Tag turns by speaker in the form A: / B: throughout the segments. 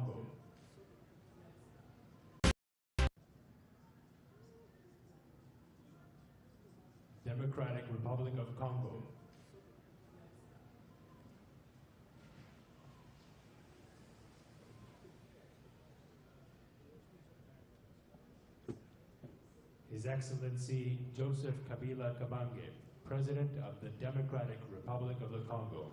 A: Congo. Democratic Republic of Congo. His Excellency Joseph Kabila Kabange, President of the Democratic Republic of the Congo.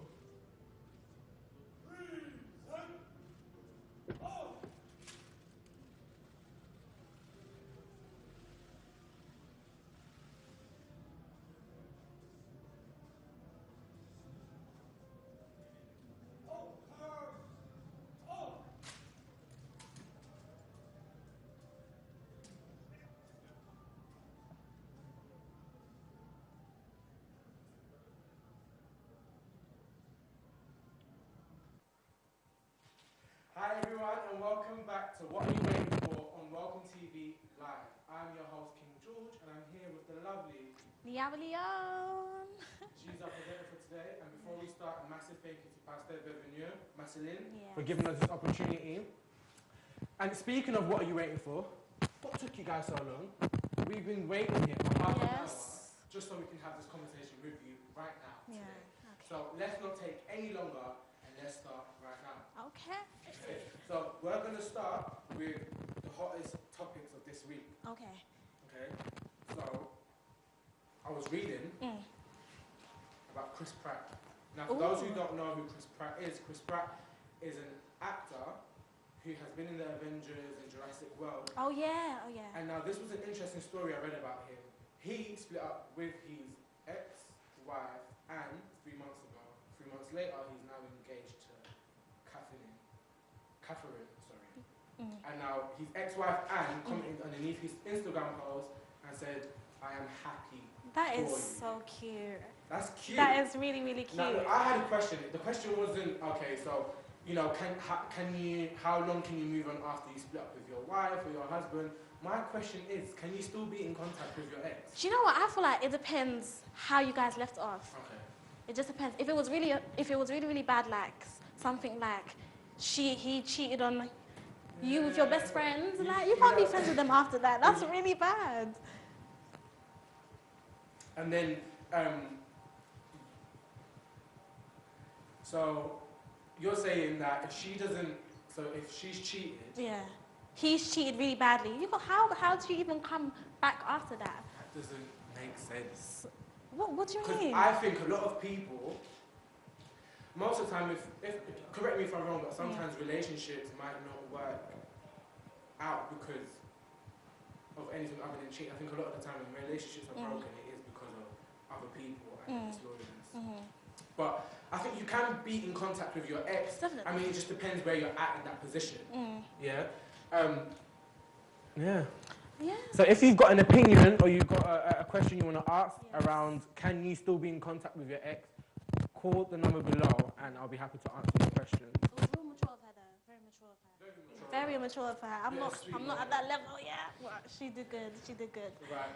B: Hi everyone and welcome back to What Are You Waiting For on Welcome TV Live. I'm your host King George and I'm here with the lovely
C: Liao Leon.
B: She's our presenter for today, and before we start, a massive thank you to Pastor Bienvenue, Marceline,
C: Yes.
B: for giving us this opportunity. And speaking of What Are You Waiting For, what took you guys so long? We've been waiting here for half an hour just so we can have this conversation with you right now today.
C: Yeah. Okay.
B: So let's not take any longer and let's start right now.
C: Okay.
B: So we're going to start with the hottest topics of this week.
C: Okay.
B: Okay. So I was reading about Chris Pratt. Now, for those who don't know who Chris Pratt is an actor who has been in the Avengers and Jurassic World.
C: Oh yeah. Oh yeah.
B: And now this was an interesting story I read about him. He split up with his ex-wife, and 3 months ago, 3 months later, he's now engaged to Catherine, sorry. And now his ex-wife Anne commented underneath his Instagram post and said, "I am happy."
C: That is
B: for you."
C: so cute.
B: That's cute.
C: That is really, really cute.
B: Now, I had a question. The question wasn't, okay, so, you know, how long can you move on after you split up with your wife or your husband? My question is, can you still be in contact with your ex?
C: Do you know what? I feel like it depends how you guys left off.
B: Okay.
C: It just depends. If it was really, really bad, like something like he cheated on you with your best friends, like you can't be friends with them after that. That's really bad.
B: And then, so you're saying that if she's cheated,
C: Yeah. He's cheated really badly. How do you even come back after that?
B: that doesn't make sense.
C: What do you
B: Because
C: mean?
B: I think a lot of people, most of the time, if correct me if I'm wrong, but sometimes relationships might not work out because of anything other than cheating. I think a lot of the time when relationships are broken, it is because of other people and disloyalness. But I think you can be in contact with your ex.
C: Definitely.
B: I mean, it just depends where you're at in that position. Yeah. Yeah.
C: Yeah.
B: So if you've got an opinion or you've got a question you want to ask around can you still be in contact with your ex, call the number below and I'll be happy to answer your questions.
C: It was real mature of her though. Very mature of her. Very mature of her. I'm not at that level yet. But she did good. She did good.
B: Right.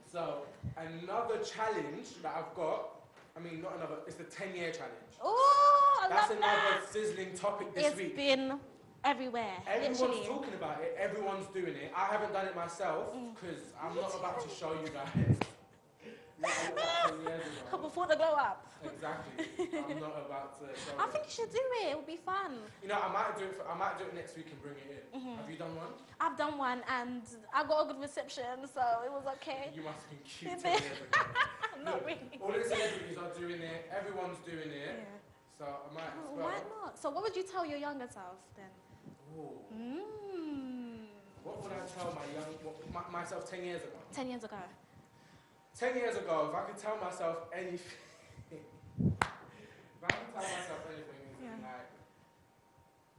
B: So another challenge that I've got, I mean not another, it's the 10-year challenge.
C: Oh, I
B: That's
C: love
B: another
C: that.
B: sizzling topic this
C: It's
B: week.
C: been everywhere.
B: Everyone's
C: literally.
B: talking about it, everyone's doing it. I haven't done it myself because I'm not about to show you guys. Like 10 years ago.
C: Before the glow up.
B: Exactly. I'm not about to show
C: I
B: you.
C: think you should do it. It would be fun.
B: You know, I might do it next week and bring it in. Have you done one?
C: I've done one and I got a good reception, so it was okay.
B: You must have been cute 10 years ago.
C: Not
B: Look,
C: really.
B: all the celebrities are doing it, everyone's doing it,
C: Yeah.
B: so I might as
C: Oh,
B: well.
C: why not? So what would you tell your younger self then?
B: Ooh.
C: Mm.
B: What would I tell myself 10 years ago?
C: 10 years ago.
B: 10 years ago, if I could tell myself anything, it's like,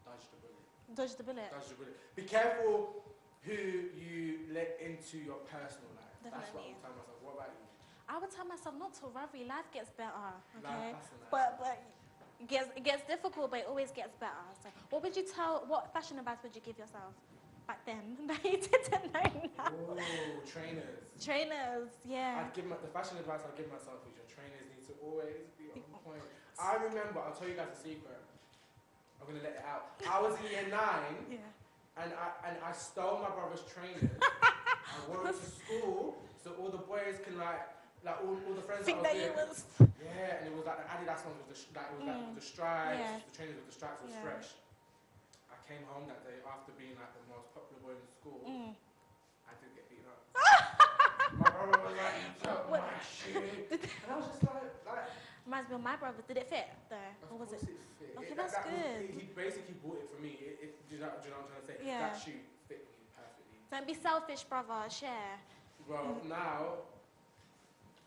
B: dodge the bullet.
C: Dodge the bullet.
B: Dodge the bullet. Be careful who you let into your personal life. That's what I
C: Definitely.
B: would tell myself. What about you?
C: I would tell myself not to worry. Life gets better, okay?
B: That's a nice
C: But it gets difficult, but it always gets better. So what would you what fashion advice would you give yourself back then that you didn't know now?
B: Oh, trainers.
C: Trainers, yeah.
B: The fashion advice I'd give myself is your trainers need to always be on point. I remember, I'll tell you guys a secret. I'm gonna let it out. I was in year 9,
C: Yeah.
B: and I stole my brother's trainers. I wore it to school, so all the boys can like all the friends
C: Think
B: that
C: that
B: I
C: you
B: was with.
C: was.
B: Yeah, and it was like the Adidas ones with the with the stripes.
C: Yeah.
B: The trainers with the stripes was
C: Yeah.
B: fresh. I came home that day after being like the most popular boy in school. I did get beaten up. My brother was like, "You took
C: What?
B: my shit," and I was just like.
C: Reminds me of my brother. Did it fit though? Or was it?
B: Fit.
C: Okay,
B: That
C: that's
B: was-
C: good.
B: he basically bought it for me. Do you know what I'm trying to say?
C: Yeah.
B: That shoe fit me perfectly.
C: Don't be selfish, brother. Share.
B: Well, now,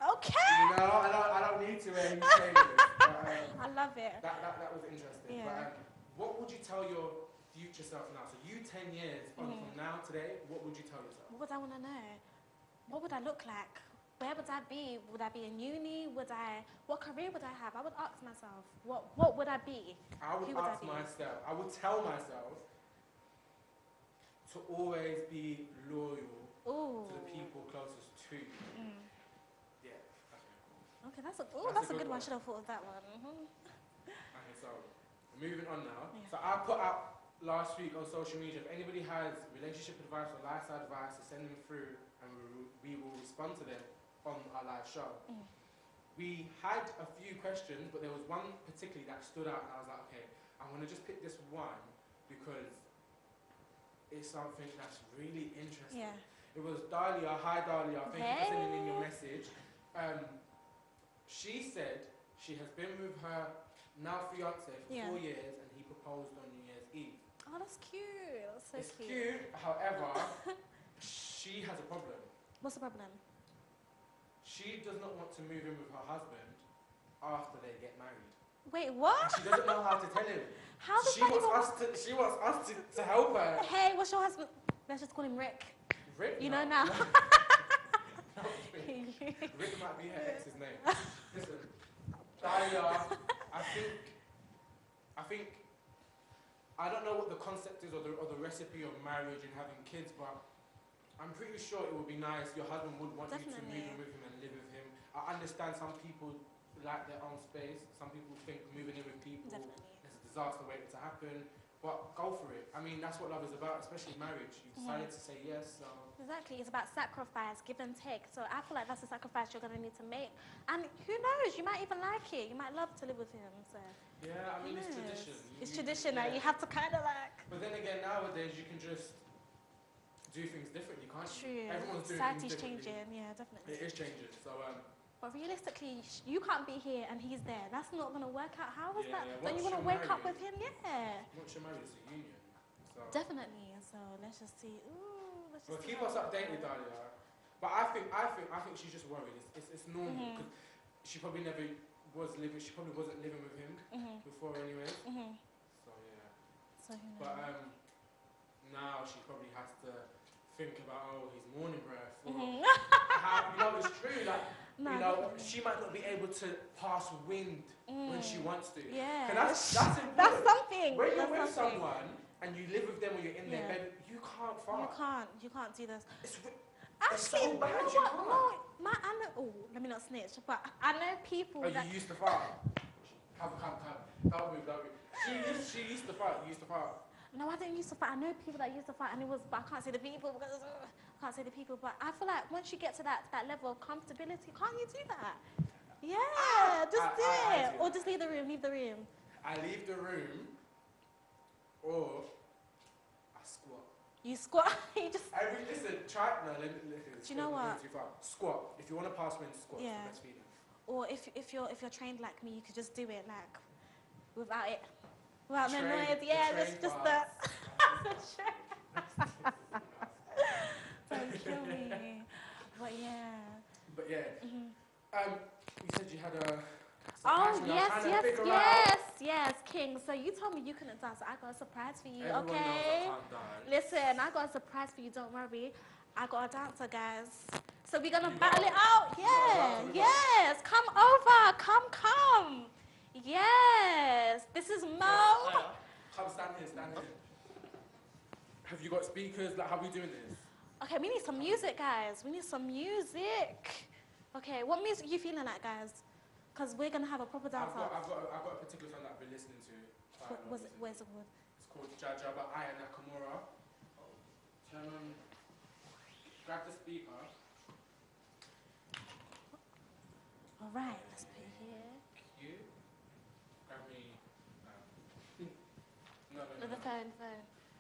C: Okay.
B: you know, I don't need to wear any trainers. But,
C: I love it.
B: that was interesting.
C: Yeah.
B: But what would you tell your future self now? So you 10 years on from now today, what would you tell yourself?
C: What would I want to know? What would I look like? Where would I be? Would I be in uni? What career would I have? I would ask myself, what would I be?
B: I would
C: Who would I
B: ask
C: be?
B: myself, I would tell myself to always be loyal
C: Ooh.
B: to the people closest to you.
C: Mm.
B: Yeah, that's really cool.
C: Okay, that's a
B: That's a
C: good
B: good
C: one.
B: one.
C: Should have thought of that one.
B: Okay, so moving on now.
C: Yeah.
B: So I put out last week on social media, if anybody has relationship advice or lifestyle advice, to send them through and we will respond to them on our live show.
C: Mm.
B: We had a few questions, but there was one particularly that stood out, and I was like, okay, I'm going to just pick this one because it's something that's really interesting.
C: Yeah.
B: It was Dahlia. Hi, Dahlia. Thank you for sending in your
C: Hey.
B: message. She said she has been with her now fiance for
C: Yeah.
B: 4 years, and he proposed on New Year's Eve.
C: Oh, that's cute. That's so
B: It's cute, however, she has a problem.
C: What's the problem?
B: She does not want to move in with her husband after they get married.
C: Wait,
B: And
C: what?
B: she doesn't know how to tell him.
C: How does
B: She
C: that
B: wants
C: even?
B: she wants us to help her.
C: Hey, what's your husband? Let's just call him Rick.
B: Rick,
C: You
B: no,
C: know now.
B: no. Not Rick. Rick might be her ex's name. Listen, Dahlia, I think, I don't know what the concept is or the recipe of marriage and having kids, but I'm pretty sure it would be nice. Your husband would want you to move
C: Definitely.
B: in with him and live with him. I understand some people like their own space. Some people think moving in with people
C: Definitely.
B: is a disaster waiting to happen. But go for it. I mean, that's what love is about, especially marriage. You decided to say yes, so...
C: Exactly. It's about sacrifice, give and take. So I feel like that's a sacrifice you're going to need to make. And who knows? You might even like it. You might love to live with him. So
B: Yeah, I mean, it's
C: who knows?
B: tradition.
C: It's tradition.
B: yeah.
C: You have to kind of like.
B: But then again, nowadays, you can just do things differently, can't you?
C: True.
B: Everyone's doing
C: Society's
B: things differently.
C: changing. Yeah, definitely.
B: It is changing, so...
C: But realistically, you can't be here and he's there. That's not going to work out. How is
B: Yeah,
C: that?
B: yeah.
C: Don't you
B: Once
C: want to
B: you're
C: wake up
B: married-
C: with him? Yeah.
B: once you're married, it's a union. So...
C: Definitely. So let's just see. Ooh, let's just
B: Well,
C: see
B: keep
C: how
B: us
C: it
B: updated,
C: goes.
B: Dahlia. But I think she's just worried. It's normal
C: Mhm.
B: because she probably never was living. She probably wasn't living with him
C: Mhm.
B: before, anyway.
C: Mhm.
B: So yeah.
C: So who knows?
B: But now she probably has to think about his morning breath. Or
C: Mhm.
B: how, you know, it's true. Like
C: No,
B: you know,
C: definitely.
B: she might not be able to pass wind when she
C: Mm.
B: wants to.
C: Yeah.
B: And that's important.
C: That's something.
B: When you're
C: That's
B: with
C: something.
B: someone and you live with them or you're in their
C: Yeah.
B: bed, you can't fart.
C: You can't do this.
B: It's
C: Actually,
B: so
C: you
B: bad,
C: know
B: you
C: what?
B: can't.
C: No, I know. Oh, let me not snitch. But I know people
B: Oh,
C: that.
B: you used to fart? Come. Don't move. She used to fart. You used to fart.
C: No, I didn't used to fight. I know people that used to fight, and it was. But I can't say the people because I can't say the people. But I feel like once you get to that level of comfortability, can't you do that? Yeah, just do
B: I
C: it,
B: do
C: or
B: that.
C: just leave the room. Leave the room.
B: I leave the room, or I squat.
C: You squat. You just.
B: Listen, try. No, let me.
C: Do you know what?
B: Too far. Squat. If you want to pass wind, squat.
C: Yeah.
B: It's the best feeling.
C: Or if you're trained like me, you could just do it like without it, without no
B: Train-
C: noise.
B: the
C: Yeah,
B: train
C: just the.
B: parts.
C: Don't kill me. But yeah.
B: But yeah.
C: Mhm.
B: You said you had a.
C: Oh
B: surprise me. I was
C: yes,
B: trying to
C: yes,
B: figure
C: yes,
B: out.
C: yes, King. So you told me you couldn't dance. So I got a surprise for you.
B: Everyone knows I
C: Okay.
B: can't dance.
C: Listen, I got a surprise for you. Don't worry. I got a dancer, guys. So we're gonna
B: You
C: battle
B: got-
C: it out.
B: you got a
C: Yeah,
B: dancer, we got-
C: yes. Come over. Come. Yes. This is Mo.
B: Come stand here. Have you got speakers? Like, how are we doing this?
C: Okay, we need some music, guys. We need some music. Okay, what music you feeling like, guys? Because we're gonna have a proper dance
B: I've
C: off.
B: got a particular song that I've been listening to quite
C: Where's it called?
B: It's called Jajaba Aya Nakamura. Turn on, grab the speaker.
C: All right, let's put it here.
B: Q. Grab me. No.
C: The phone.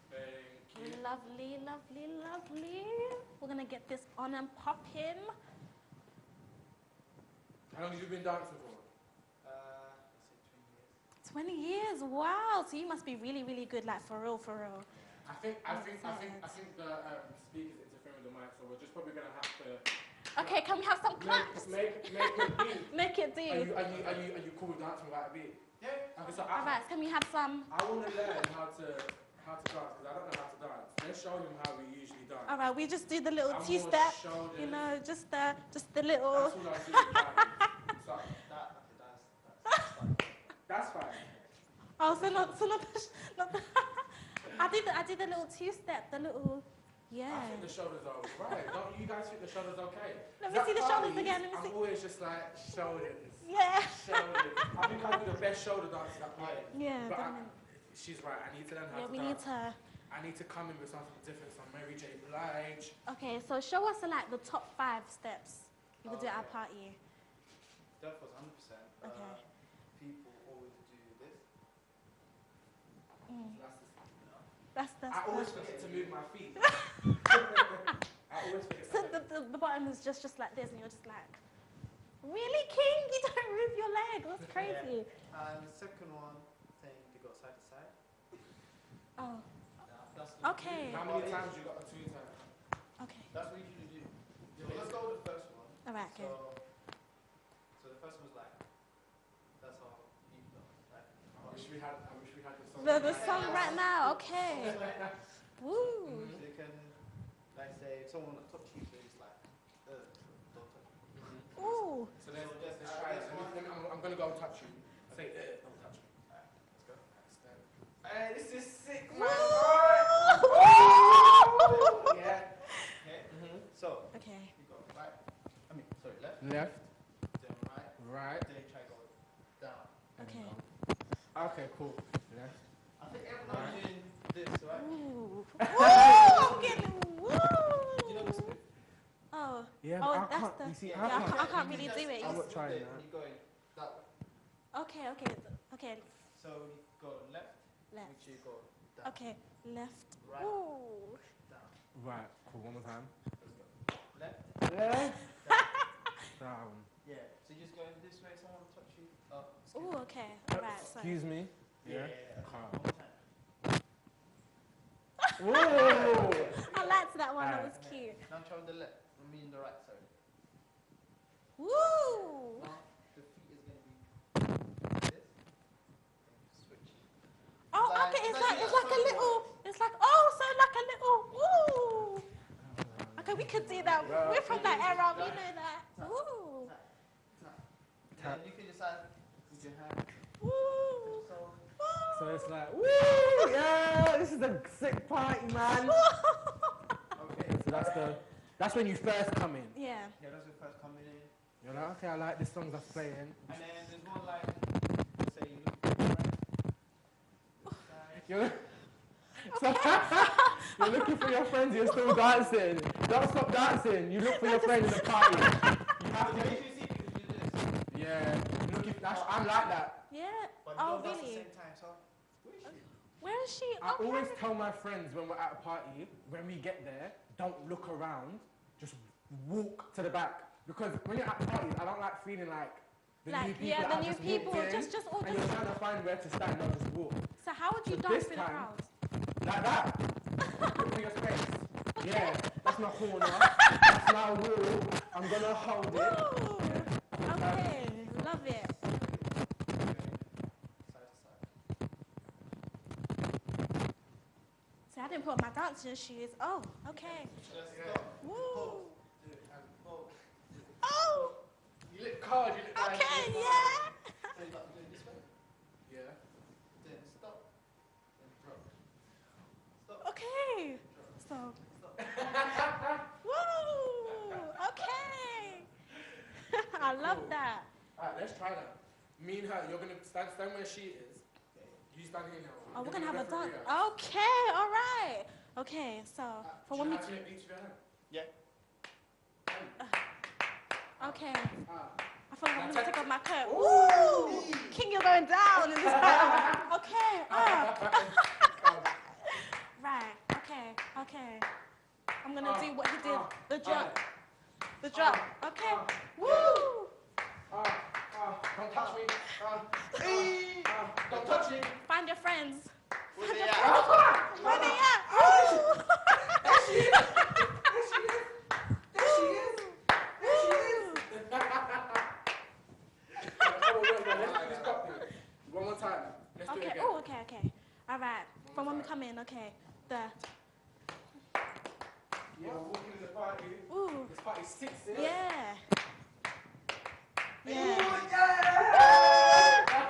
B: Thank you.
C: Lovely. We're gonna get this on and popping.
B: How long have you been dancing for?
D: Let's say 20 years.
C: 20 years, wow. So you must be really, really good, like for real.
B: I think the speaker's interfering with the mic, so we're just probably gonna have to
C: Okay, can we have some claps?
B: make it beat.
C: Make it do.
B: Are you cool with dancing without a beat?
D: Yeah.
B: Okay, so
C: All right, can we have some?
B: I want to learn how to dance because I don't know how to dance. Let's show him how we usually dance.
C: All right, we just do the little
B: I'm
C: two-step,
B: more shoulders.
C: you know, just the little.
B: That's all I do. With dancing. So, that's fine.
C: Oh, so not the, I did the little two-step, the little, yeah.
B: I think the shoulders are right. Don't you guys think the shoulders okay?
C: Let me see the shoulders again. Let me
B: I'm
C: see.
B: always just like shoulders.
C: Yeah.
B: Shoulders. I think I do the best shoulder dances at party.
C: Yeah.
B: But
C: definitely.
B: she's right. I need to learn how
C: Yeah,
B: to
C: we
B: dance.
C: need to.
B: I need to come in with something different. Some Mary J. Blige.
C: Okay, so show us like the top 5 steps you could do at a party.
D: That was 100%.
C: Okay.
D: People always do this.
C: Mm.
B: That's
C: That's
B: I always forget to move my feet. I always forget.
C: So the bottom is just like this, and you're just like, really, King? You don't move your leg? That's crazy.
D: And the second one, thing they go side to side.
C: Oh,
D: That's
C: okay.
B: How many times you got a two time?
C: Okay.
D: That's what you usually do. So let's go with the first one.
C: All right. Okay.
D: So the first one was like, that's how you go, right?
B: I wish we had the song.
C: The song right now. Okay. Woo.
D: So you can, like, say, if someone touch you, so it's like, don't touch me.
C: Ooh.
B: So let's try it. I'm gonna go and touch you. Say, don't touch me.
D: Let's go.
B: Hey, this is sick,
C: Woo.
B: man. Yeah.
D: Okay.
B: Mm-hmm.
D: So,
C: Okay.
D: you go right, left,
B: Left,
D: then right,
B: right.
D: then try go down.
C: Okay.
B: Okay, cool. Left.
D: I think everyone's doing this, right?
C: Ooh. Woo. I'm getting woo.
D: You know this move?
C: Oh.
B: Yeah,
C: Oh,
B: but I
C: that's
B: can't.
C: the-
B: You see,
C: yeah, I can't really do it.
B: I'm not trying
D: that.
B: that.
D: You're going that way.
C: Okay.
D: So you go left,
C: Left.
D: which you go down.
C: Okay. Left.
D: Right.
C: Ooh.
D: Down.
B: Right, cool. One more time.
D: Let's go. Left,
B: Left.
D: down.
B: Down.
D: Yeah. So you just going this way, someone will touch you. Oh,
C: Ooh. Okay. All right. So.
B: Excuse me.
D: Yeah.
B: Calm.
D: One more time.
B: Whoa!
C: I liked that one. That
B: Alright.
C: was cute.
D: Now try on the left. I mean the right, sorry.
C: Woo.
D: Now the feet is going to be this. And switch.
C: Oh,
D: Like-
C: okay. It's
D: like
C: like
D: you
C: it's
D: got
C: like a
D: some
C: little. It's like so like a little. Woo. Okay, we could do that.
B: Well,
C: We're from that era. We know that. Woo.
D: Then you can decide with your hand.
C: Woo.
D: So
B: So it's like, woo! Yeah, this is a sick party, man.
D: okay.
B: So that's when you first come in.
C: Yeah.
D: Yeah, that's the first coming in.
B: You're like, okay, I like this song that's playing.
D: And then there's one like, say you look to the right. Side.
B: You're, you're looking for your friends, you're still dancing. Don't stop dancing. You look for your friends in the party. You have
D: Yeah,
B: to.
D: you see, because you do this.
B: Yeah. I'm like that.
C: Yeah.
D: But
C: Oh,
D: you don't dance at the
C: really?
D: same time, so.
C: Where is she?
B: I
C: Okay.
B: always tell my friends when we're at a party, when we get there, don't look around, just walk to the back. Because when you're at parties, I don't like feeling like the new people
C: yeah,
B: that
C: the
B: have
C: new
B: just
C: people
B: walked in,
C: just all
B: and you're trying to find where to stand, not just walk.
C: So how would you
B: So
C: dance
B: this
C: through the
B: time-
C: crowd?
B: Like that. Look for your space. Yeah, that's my corner. That's my wall. I'm gonna hold it.
C: Woo. Okay. Love it.
D: Side to side.
C: See, I didn't put my dancing shoes. Oh, okay.
D: Just stop.
C: Woo.
D: Hold. Hold.
C: Oh.
B: You look cold, you look like
C: Okay. Yeah.
D: So you got to do it this way.
B: Yeah.
D: Then stop. Then drop. Stop.
C: Okay. So.
D: Stop.
C: Woo. Okay. I love
B: Cool.
C: that.
B: Alright, let's try that. Me and her, you're gonna stand where she is.
D: Okay.
B: You stand here now.
C: Oh, we're
B: You're
C: gonna have a
B: referee
C: dance.
B: us.
C: Okay, all right. Okay, so for
B: Do
C: when
B: you
C: we.
B: know how to make beats with your hand?
D: Yeah.
C: Okay.
B: Ah.
C: I feel like I'm gonna take off my coat.
B: Ooh.
C: Woo! King, you're going down in this battle. Okay. Right. Okay. Okay. I'm gonna do what he did. The jump. The jump. Okay. Woo!
B: Don't touch me. Don't touch me.
C: Find your friends.
D: Where's it at?
C: Where they at? Woo!
B: There she is. There she is. There she is. There she is. Come on, wait, let's do this properly. One more time. Let's do it
C: Okay.
B: again.
C: Oh, okay. Okay. All right. From when we come in. Okay. The.
B: Yeah, we're walking in the party.
C: Ooh.
B: This party's 6, yeah?
C: Yeah.
B: Ooh,
C: Yeah.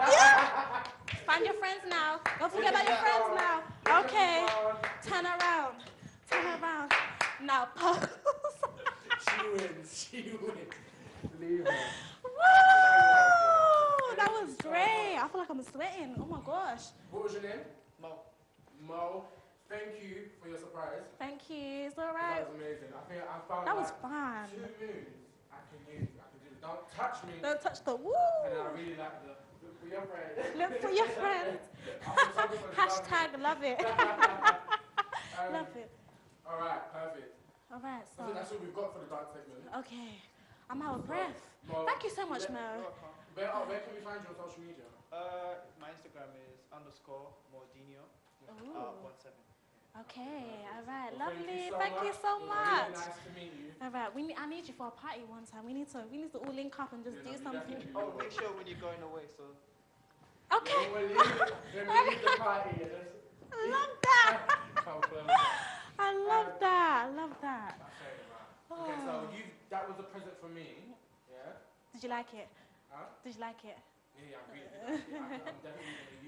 B: yeah!
C: Find your friends now. Don't forget about your friends now. Okay. Turn around. Turn around. Now pose.
B: She wins. She wins. Leave her.
C: Woo! That was great. I feel like I'm sweating. Oh my gosh.
B: What was your name?
D: Mo.
B: Mo. Thank you for your surprise.
C: Thank you. It's all
B: That
C: right.
B: was amazing. I think I found
C: That was
B: like
C: fun.
B: 2 moves I can use. I can do. Don't touch me.
C: Don't touch the woo.
B: And I really like the look for your friend.
C: Look for your friends. Hashtag love it. Love it.
B: All right, perfect.
C: All right.
B: I think that's all we've got for the dance segment.
C: Okay. I'm out of breath.
B: Mo,
C: Thank you so much, Mo.
B: Where can we find you on social media?
D: My Instagram is _Mordinho
C: Ooh.
D: 17.
C: Okay. All right.
B: Well,
C: Lovely. Thank you so
B: It was
C: much.
B: really nice to meet you.
C: All right. I need you for a party one time. We need to all link up and just
B: Yeah,
C: do
B: no, we
C: something.
B: definitely
D: Oh,
B: will.
D: make sure when you're going away, so.
C: Okay.
B: When we leave the party,
C: I love that.
B: come close.
C: I love that. I love that.
B: Okay, right. Okay, so that was a present for me. Yeah?
C: Did you like it?
B: Huh?
C: Did you like it?
B: Yeah, I really like it. I'm definitely going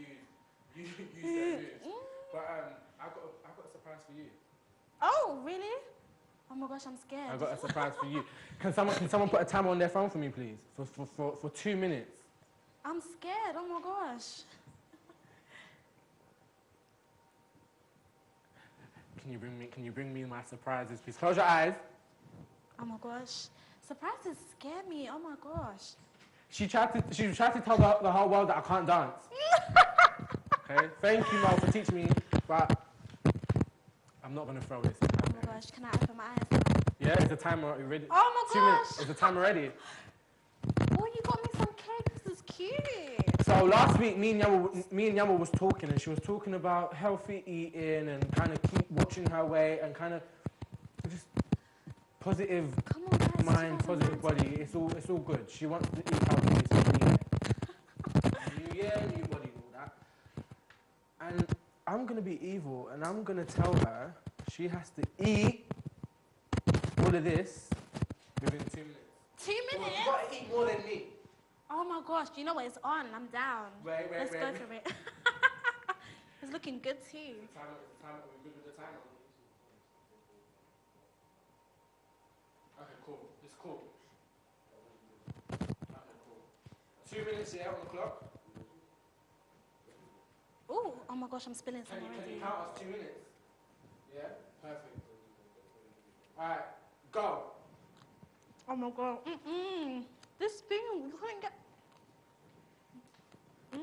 B: to use their moves. But I got a surprise for you.
C: Oh, really? Oh my gosh, I'm scared.
B: I got a surprise for you. Can someone put a timer on their phone for me, please? For 2 minutes.
C: I'm scared. Oh my gosh.
B: Can you bring me my surprises, please? Close your eyes.
C: Oh my gosh. Surprises scare me. Oh my gosh.
B: She tried to tell the whole world that I can't dance. Okay? Thank you, Mo, for teaching me, but I'm not gonna throw this.
C: Oh my gosh. Can I open my eyes now?
B: Yeah, is the timer ready?
C: Oh my
B: 2 minutes.
C: gosh.
B: Is the timer ready?
C: Oh, you got me some cake. This is cute.
B: So last week, me and Yama was talking, and she was talking about healthy eating and kind of keep watching her weight and kind of just positive
C: Come on, guys.
B: mind, positive body. It's all good. She wants to eat healthy. It's new year, new body, all that. And I'm gonna be evil, and I'm gonna tell her she has to eat all of this within 2 minutes.
C: 2 minutes?
B: You gotta eat more than me.
C: Oh my gosh. You know what? It's on. I'm down.
B: Wait.
C: Let's go for it. It's looking good too.
B: Timer, we're good with the timer. Okay, cool. It's cool. Okay, cool. 2 minutes, yeah, on the clock.
C: Ooh. Oh my gosh. I'm spilling some
B: Can you
C: already.
B: count us 2 minutes? Yeah? Perfect. Alright, go.
C: Oh my god. This thing, we couldn't get.
B: I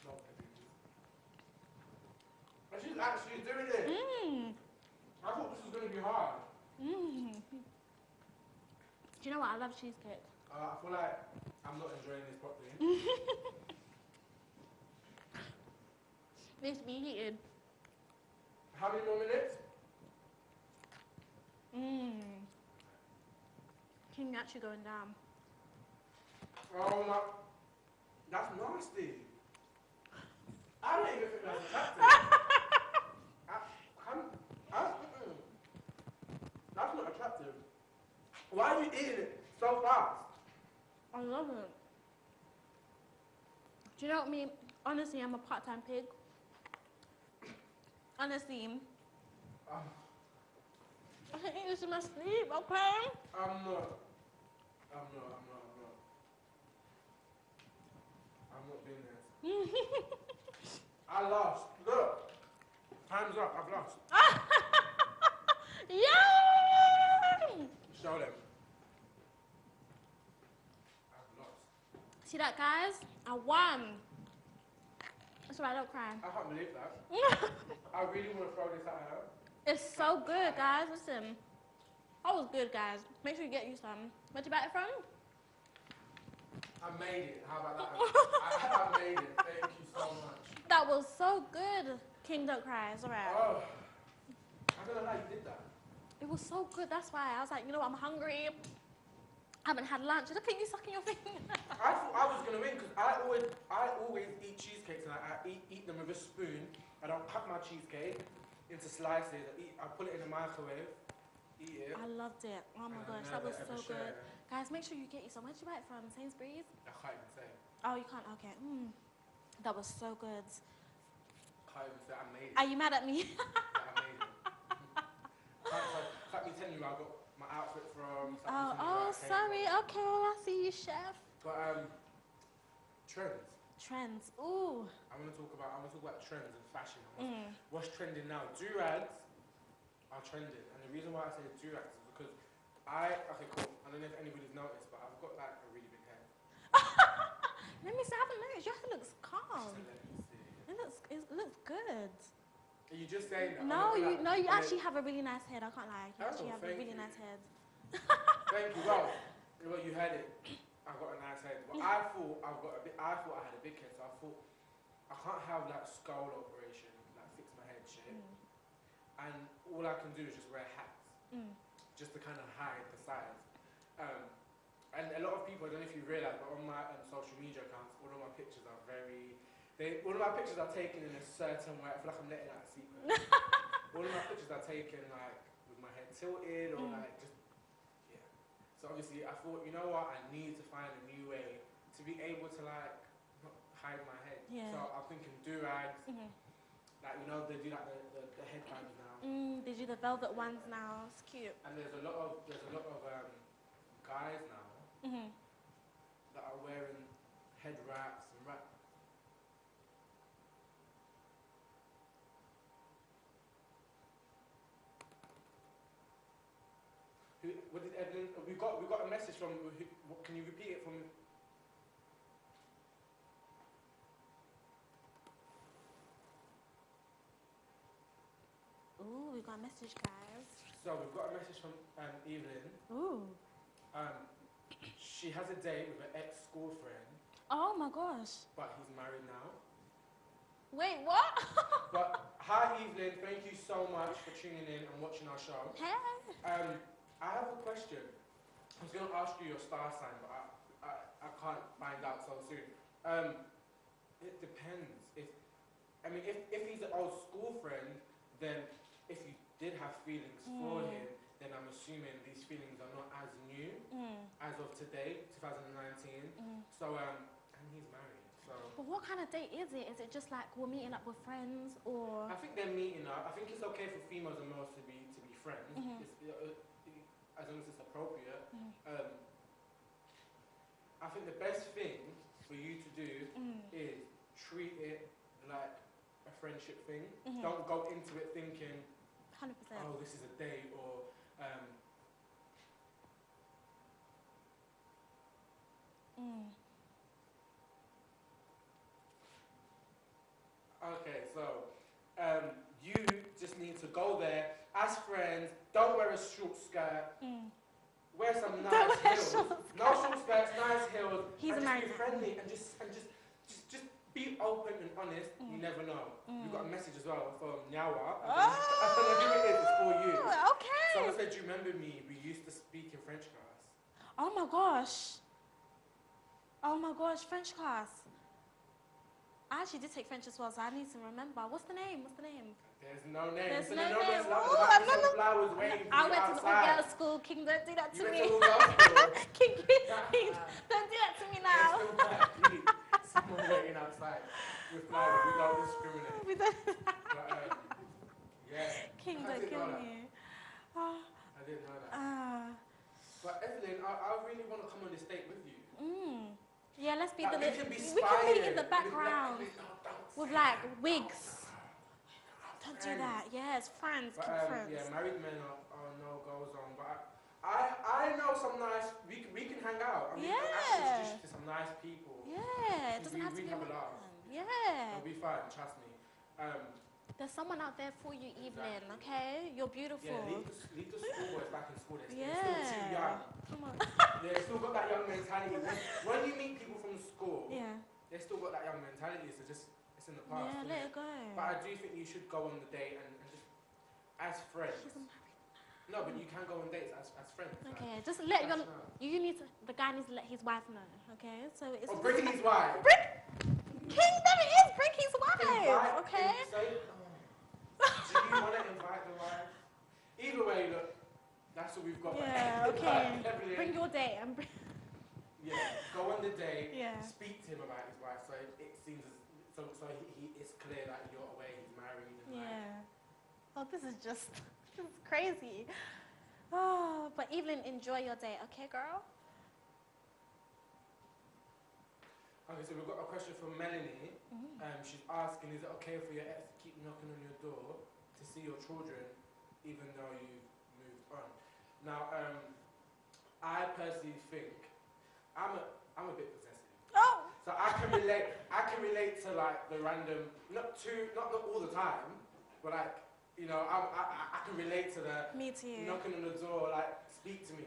B: love everything. And she's actually doing it. I thought this was going to be hard.
C: Do you know what? I love cheesecake.
B: I feel like I'm not enjoying this properly.
C: Needs to be heated.
B: How many more minutes?
C: King actually going down.
B: Oh my. That's nasty. I don't even think that's attractive. That's not attractive. Why are you eating it so fast?
C: I love it. Do you know what I mean? Honestly, I'm a part-time pig. Honestly. I can eat this in my sleep, okay?
B: I'm not. not doing this. I lost. Look. Time's up. I've lost.
C: Yeah!
B: Show them. I've lost.
C: See that, guys? I won. That's why I don't cry.
B: I can't believe that. I really want to throw this at her.
C: It's so good, guys. Listen. That was good, guys. Make sure you get you some. Where'd you buy it from?
B: I made it. How about that? I made it. Thank you so much.
C: That was so good. King, don't cry. It's alright.
B: Oh. I don't know how you did that.
C: It was so good. That's why I was like, you know what? I'm hungry. I haven't had lunch. Look at you sucking your finger.
B: I thought I was gonna win because I always eat cheesecakes and I eat them with a spoon. I don't cut my cheesecake into slices. I put it in the microwave, eat it.
C: I loved it. Oh my
B: and I
C: gosh, that
B: never
C: was so
B: ever
C: good.
B: share.
C: Guys, make sure you get you some. Where'd you buy it from? Sainsbury's?
B: I can't even say.
C: Oh, you can't? Okay. That was so good.
B: Can't even say I made it.
C: Are you mad at me?
B: I made it. Can't be telling you I got my outfit from.
C: Sorry. Okay, I see you, chef.
B: But trends.
C: Trends. Ooh.
B: I want to talk about trends and fashion. What's trending now? Do-rags are trending, and the reason why I say do-rags is because okay, cool. I don't know if anybody's noticed, but I've got like a really big head.
C: Let me see. I haven't noticed. Your hair looks calm.
B: So let me see.
C: It looks good.
B: Are you just saying that?
C: No, you
B: Okay.
C: actually have a really nice head. I can't lie. You
B: Oh,
C: actually have a
B: thank
C: really
B: you.
C: nice head.
B: Thank you. Well, you heard it. I've got a nice head. But I thought I had a big head, so I thought I can't have like skull operation, like fix my head shit. And all I can do is just wear hats, just to kind of hide the sides. And a lot of people, I don't know if you realise, but on my social media accounts, all of my pictures are all of my pictures are taken in a certain way. I feel like I'm letting out a secret. All of my pictures are taken like with my head tilted or like just, yeah. So obviously I thought, you know what, I need to find a new way to be able to like not hide my head.
C: Yeah.
B: So I'm thinking do-rags, like they do like the headbands now.
C: They do the velvet ones now. It's cute.
B: And there's a lot of guys now that are wearing head wraps and wrap. What did Edlin? We got a message from. Can you repeat it from?
C: Ooh, we got a message, guys.
B: So we've got a message from Evelyn.
C: Ooh.
B: She has a date with an ex-school friend,
C: Oh my gosh.
B: but he's married now.
C: Wait, what?
B: But hi Evelyn, thank you so much for tuning in and watching our show.
C: Hey.
B: I have a question. I was going to ask you your star sign, but I can't find out so soon. It depends. If he's an old school friend, then if you did have feelings for him, then I'm assuming these feelings are not as new as of today, 2019. So, and he's married. So.
C: But what kind of date is it? Is it just like we're meeting up with friends, or?
B: I think they're meeting up. I think it's okay for females and males to be friends, as long as it's appropriate. I think the best thing for you to do is treat it like a friendship thing. Don't go into it thinking,
C: 100%.
B: oh, this is a date, or okay, so you just need to go there as friends. Don't wear a short skirt. Wear some nice heels. No short skirts, nice heels.
C: He's
B: and
C: married
B: just be
C: now.
B: friendly and just be open and honest. You never know. We got a message as well from Nyawa. I don't know who it is. It's for you.
C: Okay.
B: Someone said, "Do you remember me? We used to speak in French class."
C: Oh my gosh. Oh my gosh, French class. I actually did take French as well, so I need to remember. What's the name?
B: There's no name.
C: There's
B: So
C: no
B: you know
C: name.
B: there's like,
C: Ooh,
B: there
C: I
B: might be
C: don't
B: some flowers waiting for
C: I
B: you
C: went to the
B: outside.
C: all-girls school. King, don't do that to
B: You went
C: me.
B: to all-girls school?
C: King, don't do that to me now.
B: There's still quite a few. Someone waiting outside with flowers. We don't discriminate.
C: We don't.
B: But, yeah.
C: King,
B: I
C: don't
B: didn't
C: kill
B: know that.
C: me. Oh,
B: I didn't know that. But Evelyn, I really want to come on this date with you.
C: Yeah, let's be
B: Like,
C: the.
B: we can be
C: We can be in the
B: spying.
C: background
B: Don't
C: with
B: say
C: like
B: that.
C: wigs. Don't do
B: Friends.
C: that. Yes, friends,
B: But
C: keep friends.
B: yeah, married men are no goes on. But I know some nice. We can hang out. And we can actually
C: Yeah.
B: introduce you to some nice people.
C: Yeah, it doesn't have to
B: We
C: be
B: have a
C: a
B: laugh.
C: man. Yeah.
B: It'll be fine. Trust me.
C: There's someone out there for you, Evelyn, okay? You're beautiful.
B: Yeah, leave the schoolboys back in school. They're
C: Yeah.
B: still too young.
C: Come on.
B: They've still got that young mentality. When you meet people from school,
C: Yeah.
B: they've still got that young mentality. So just it's in the past.
C: Yeah,
B: isn't
C: let
B: it?
C: it go.
B: But I do think you should go on the date and just as friends.
C: She's a married.
B: No, but you can go on dates as friends. like,
C: Okay, just let
B: that's
C: your.
B: not-
C: You need to. The guy needs to let his wife know. Okay, so it's.
B: Or bring his wife.
C: King, there it is. Bring his wife.
B: Invite-
C: Okay.
B: Do you want to invite the wife? Either way, look, that's what we've got.
C: Yeah. Okay.
B: Evelyn,
C: Bring your date and bring.
B: yeah, go on the date.
C: Yeah.
B: Speak to him about his wife, so it seems so it's clear that you're aware he's married. And like,
C: Yeah. Oh, this is just. This is crazy. Oh, but Evelyn, enjoy your day, okay, girl?
B: Okay, so we've got a question from Melanie. She's asking, is it okay for your ex to keep knocking on your door to see your children, even though you've moved on? Now, I personally think I'm a bit possessive,
C: Oh.
B: so I can relate. I can relate to like the random, not all the time, but like I can relate to the
C: Me too.
B: knocking on the door, like speak to me.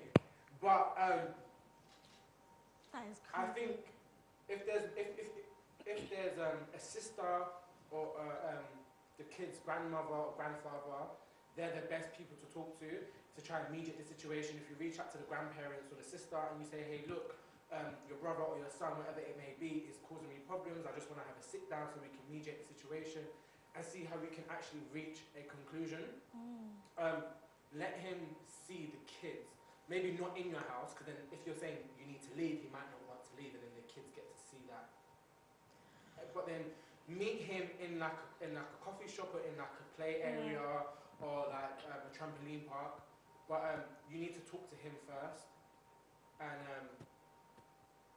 B: But
C: That is
B: I
C: crazy.
B: think if there's a sister or the kid's grandmother or grandfather, they're the best people to talk to try and mediate the situation. If you reach out to the grandparents or the sister and you say, hey, look, your brother or your son, whatever it may be, is causing me problems. I just want to have a sit down so we can mediate the situation and see how we can actually reach a conclusion. Let him see the kids. Maybe not in your house, because then if you're saying you need to leave, he might not want to leave, and then the kids get to see that. But then meet him in like a coffee shop or in like a play area or like a trampoline park. But you need to talk to him first and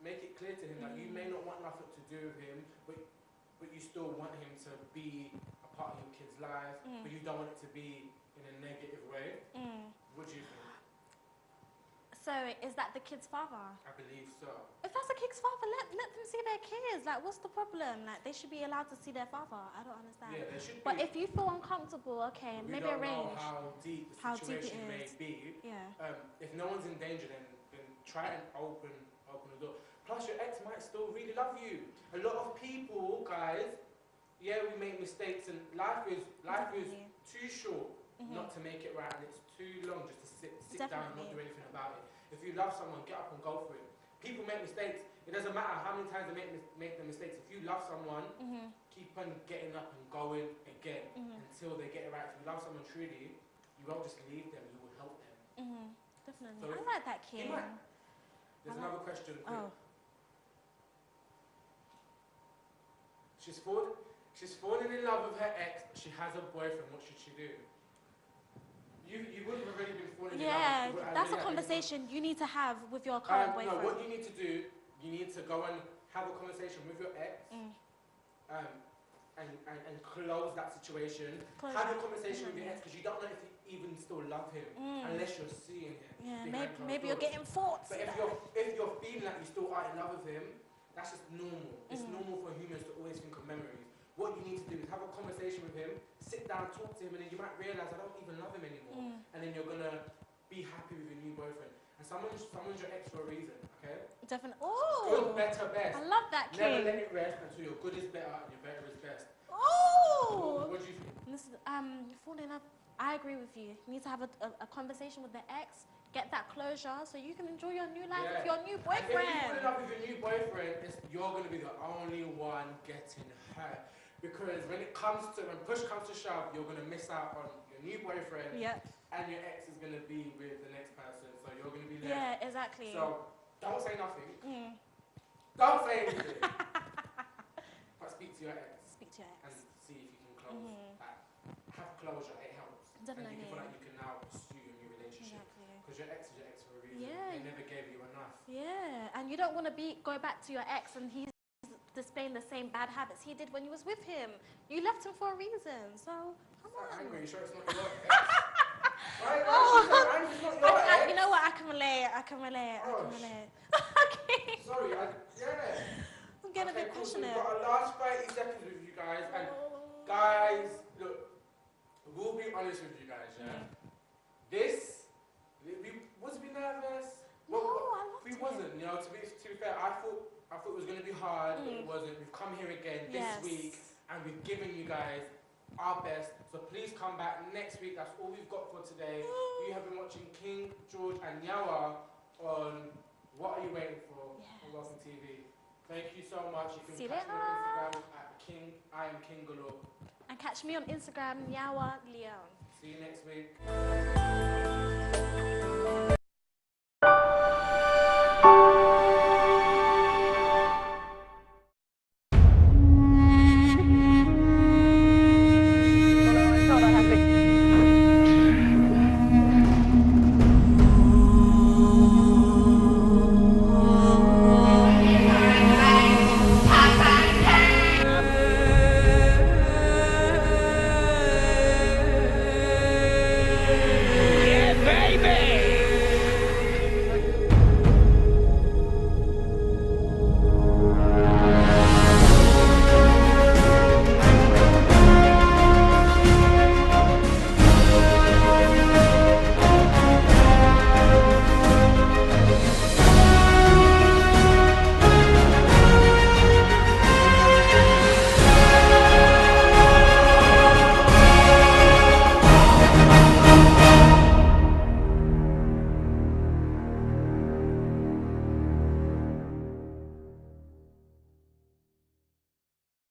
B: make it clear to him that you may not want nothing to do with him, but you still want him to be a part of your kid's life, but you don't want it to be in a negative way. What do you think?
C: So is that the kid's father?
B: I believe so.
C: If that's the kid's father, let them see their kids. Like, what's the problem? Like, they should be allowed to see their father. I don't understand.
B: Yeah, there should
C: But
B: be.
C: if you feel uncomfortable, okay,
B: We
C: maybe
B: don't
C: arrange.
B: know how deep the
C: how deep it
B: situation may
C: is.
B: be.
C: Yeah.
B: If no one's in danger, then try and open the door. Plus, your ex might still really love you. A lot of people, guys, yeah, we make mistakes, and life is
C: Definitely.
B: too short not to make it right, and it's too long just to sit down and not do anything about it. If you love someone, get up and go for it. People make mistakes. It doesn't matter how many times they make the mistakes. If you love someone, keep on getting up and going again until they get it right. If you love someone truly, you won't just leave them. You will help them.
C: Definitely.
B: So
C: I like that kid.
B: There's another question.
C: Oh.
B: She's fallen in love with her ex, but she has a boyfriend. What should she do? You would have already been falling in
C: Yeah,
B: love.
C: that's a conversation you need to have with your current
B: No,
C: boyfriend.
B: what you need to do, you need to go and have a conversation with your ex, and close that situation. Have a conversation with your ex because you don't know if you even still love him unless you're seeing him.
C: Yeah,
B: behind
C: maybe
B: closed
C: you're
B: doors.
C: getting thoughts.
B: But if you're feeling like you still are in love with him, that's just normal. It's normal for humans to always think of memories. What you need to do is have a conversation with him, sit down, talk to him, and then you might realize I don't even love him anymore. And then you're gonna be happy with your new boyfriend. And someone's your ex for a reason, okay?
C: Definitely.
B: Good,
C: Oh,
B: better, best.
C: I love that
B: Never
C: kid.
B: let it rest until your good is better and your better is best.
C: Oh.
B: What do you think?
C: Listen, falling up. I agree with you. You need to have a conversation with the ex, get that closure, so you can enjoy your new life with your new
B: And if you fall in
C: boyfriend.
B: love with your new boyfriend, you're going to be the only one getting hurt. Because when push comes to shove, you're going to miss out on your new boyfriend,
C: Yeah.
B: and your ex is going to be with the next person, so you're going to be left.
C: Yeah, exactly.
B: So don't say nothing. Don't say anything. But speak to your ex
C: Speak to your
B: and
C: ex.
B: see if you can close. Have closure. It helps.
C: Definitely.
B: And you feel like you can now pursue your new relationship.
C: Exactly.
B: Because your ex is your ex for a reason.
C: Yeah.
B: They never gave you enough.
C: Yeah, and you don't want to go back to your ex and he's displaying the same bad habits he did when you was with him. You left him for a reason, so come
B: I'm
C: on.
B: angry. You sure it's not your ex? Right? She's so angry. It's not your ex.
C: You know what? I can relate. I can relate.
B: Gosh.
C: Okay.
B: Sorry. Yeah.
C: I'm getting a bit
B: Cool. So
C: passionate.
B: we've got our last 30 seconds with you guys, and guys, look, we'll be honest with you guys, yeah. Was we nervous?
C: No, I loved
B: We
C: it.
B: wasn't, you know. To be fair, I thought it was going to be hard, but it wasn't. We've come here again this week, and we've given you guys our best. So please come back next week. That's all we've got for today. You have been watching King, George, and Yawa on What Are You Waiting For? On Welcome TV. Thank you so much. You can
C: See you
B: catch me on Instagram at King. I am King Galore.
C: And catch me on Instagram, Yawa Leon.
B: See you next week.